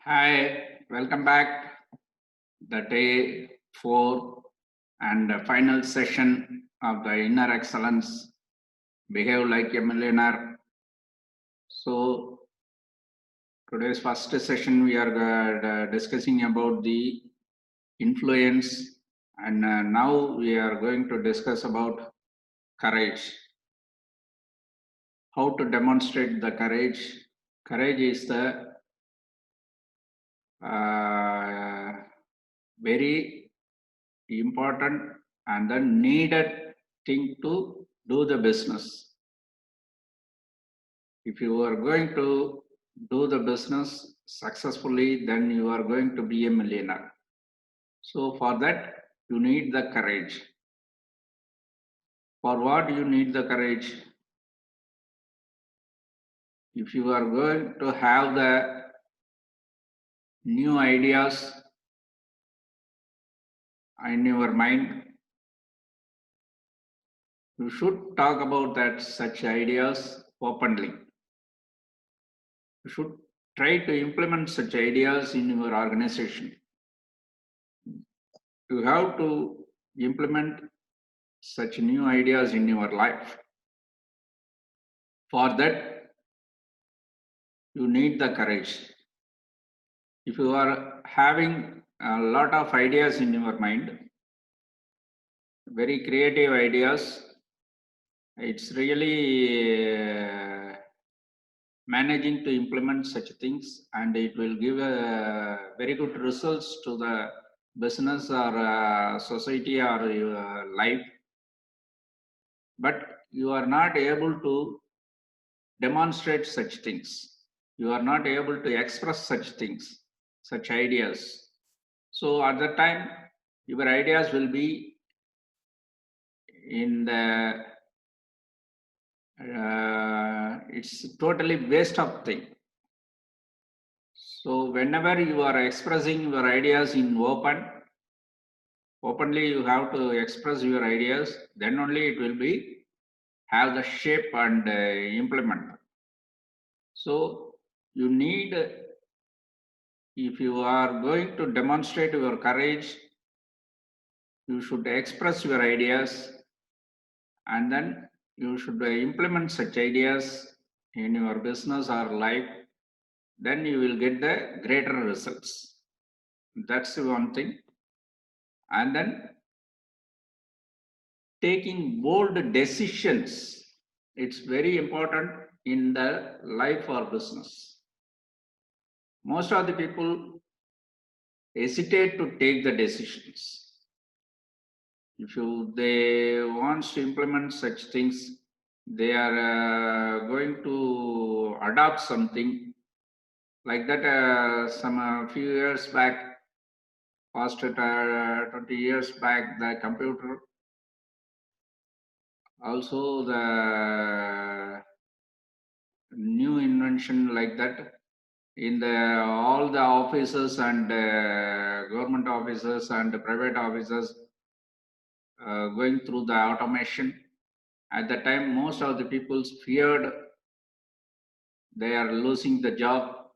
Hi, welcome back. The day four and the final session of the Inner Excellence, Behave Like a Millionaire. So, today's first session, we are discussing about the influence, and now we are going to discuss about courage. How to demonstrate the courage. Courage is the very important and the needed thing to do the business. If you are going to do the business successfully, then you are going to be a millionaire. So for that, you need the courage. For what you need the courage? If you are going to have the new ideas in your mind, you should talk about that such ideas openly. You should try to implement such ideas in your organization. You have to implement such new ideas in your life. For that, you need the courage. If you are having a lot of ideas in your mind, very creative ideas, it's really managing to implement such things, and it will give very good results to the business or society or your life. But you are not able to demonstrate such things. You are not able to express such things, such ideas. So at the time, your ideas will be in the it's totally waste of thing. So whenever you are expressing your ideas in openly you have to express your ideas, then only it will be have the shape and implement. So you need, if you are going to demonstrate your courage, you should express your ideas and then you should implement such ideas in your business or life. Then you will get the greater results. That's one thing. And then taking bold decisions. It's very important in the life or business. Most of the people hesitate to take the decisions. If they want to implement such things, they are going to adopt something like that. Some few years back, past 20 years back, the computer, also the new invention like that in the all the offices and government offices and private offices going through the automation. At the time, most of the people feared they are losing the job.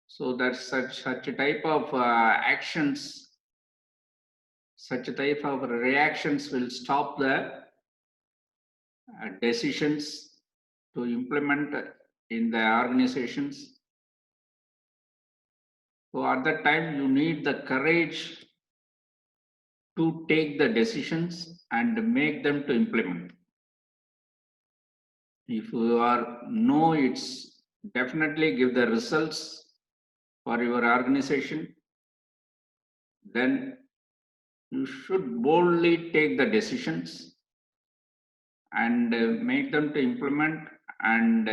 So that such a type of actions, such a type of reactions will stop the decisions to implement in the organizations. So at that time, you need the courage to take the decisions and make them to implement. If you are know it's definitely give the results for your organization, then you should boldly take the decisions and make them to implement and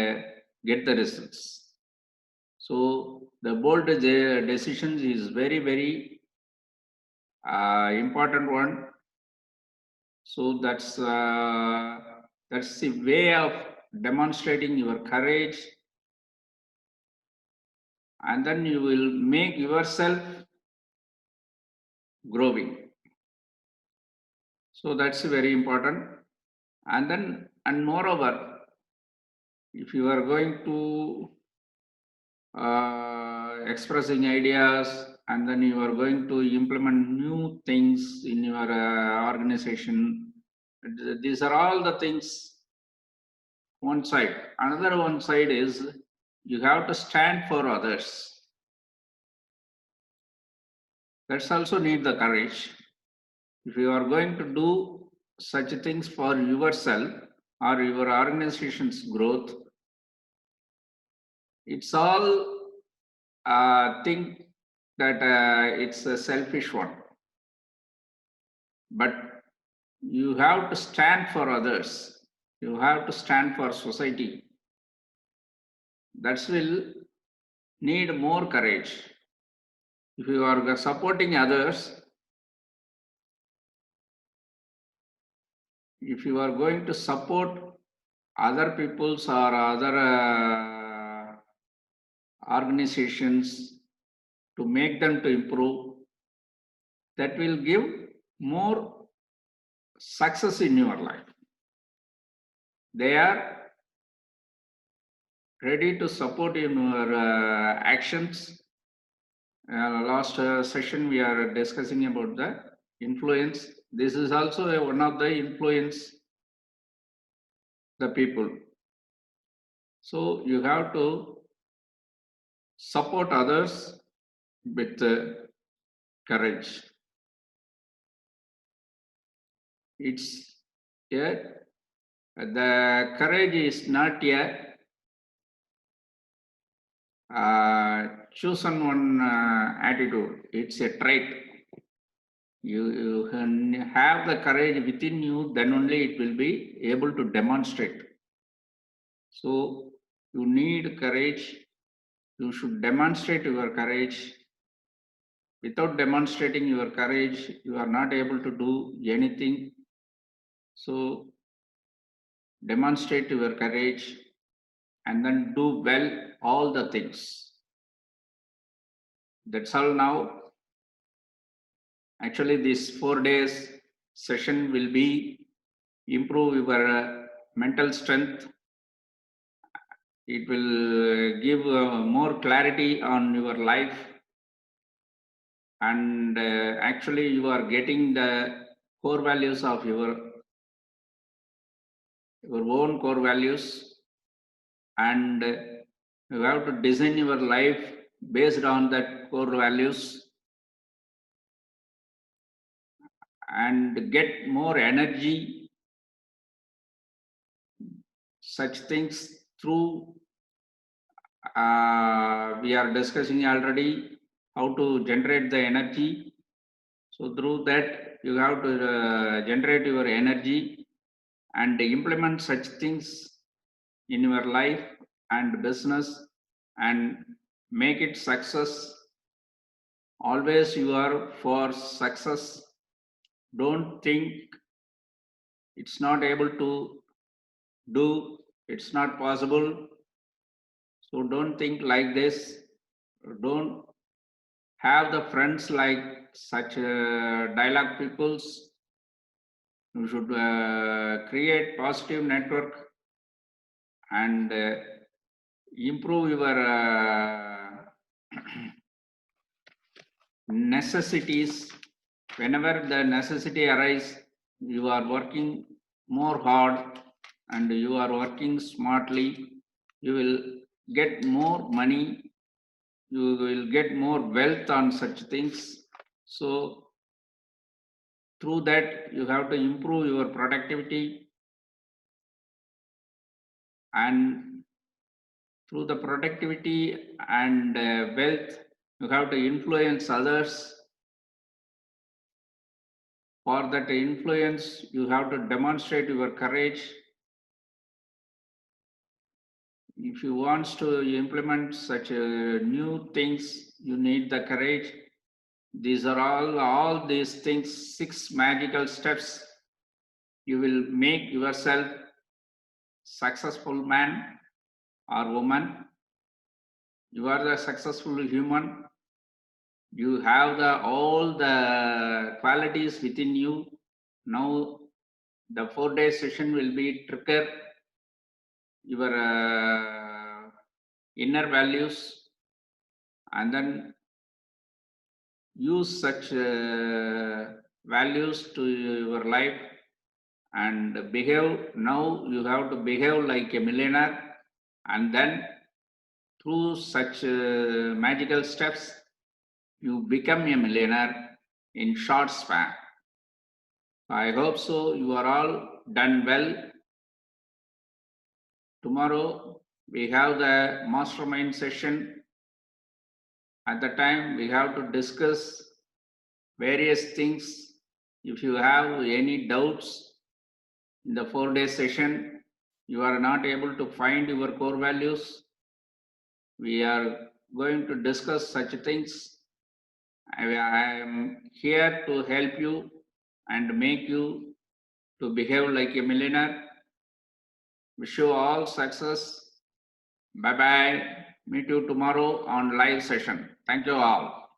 get the results. So the bold decisions is very important one. So that's the way of demonstrating your courage, and then you will make yourself growing. So that's very important. And moreover, if you are going to expressing ideas, and then you are going to implement new things in your organization. These are all the things one side. Another one side is you have to stand for others. That's also need the courage. If you are going to do such things for yourself or your organization's growth, it's all think that it's a selfish one. But you have to stand for others. You have to stand for society. That will need more courage. If you are supporting others, if you are going to support other people's or other organizations to make them to improve, that will give more success in your life. They are ready to support in your actions. Last session we are discussing about the influence. This is also one of the influence the people. So you have to support others with courage. It's the courage is not a chosen one attitude. It's a trait. You can have the courage within you, then only it will be able to demonstrate. So you need courage. You should demonstrate your courage. Without demonstrating your courage, you are not able to do anything. So demonstrate your courage and then do well all the things. That's all now. Actually, this 4 days session will be improve your mental strength. It will give more clarity on your life, and actually you are getting the core values of your own core values, and you have to design your life based on that core values and get more energy. Such things through we are discussing already how to generate the energy. So through that you have to generate your energy and implement such things in your life and business and make it success. Always you are for success. Don't think it's not able to do, it's not possible. So don't think like this. Don't have the friends like such dialogue peoples. You should create positive network and improve your necessities. Whenever the necessity arises, you are working more hard and you are working smartly. You will get more money. You will get more wealth on such things. So through that, you have to improve your productivity, and through the productivity and wealth, you have to influence others. For that influence, you have to demonstrate your courage. If you want to implement such new things, you need the courage. These are all these things, 6 magical steps. You will make yourself successful man or woman. You are the successful human. You have all the qualities within you. Now the 4-day session will be trigger your inner values and then use such values to your life and behave. Now you have to behave like a millionaire, and then through such magical steps, you become a millionaire in short span. I hope so. You are all done well. Tomorrow we have the mastermind session. At the time we have to discuss various things. If you have any doubts in the 4-day session, you are not able to find your core values, we are going to discuss such things. I am here to help you and make you to behave like a millionaire. Wish you all success. Bye bye. Meet you tomorrow on live session. Thank you all.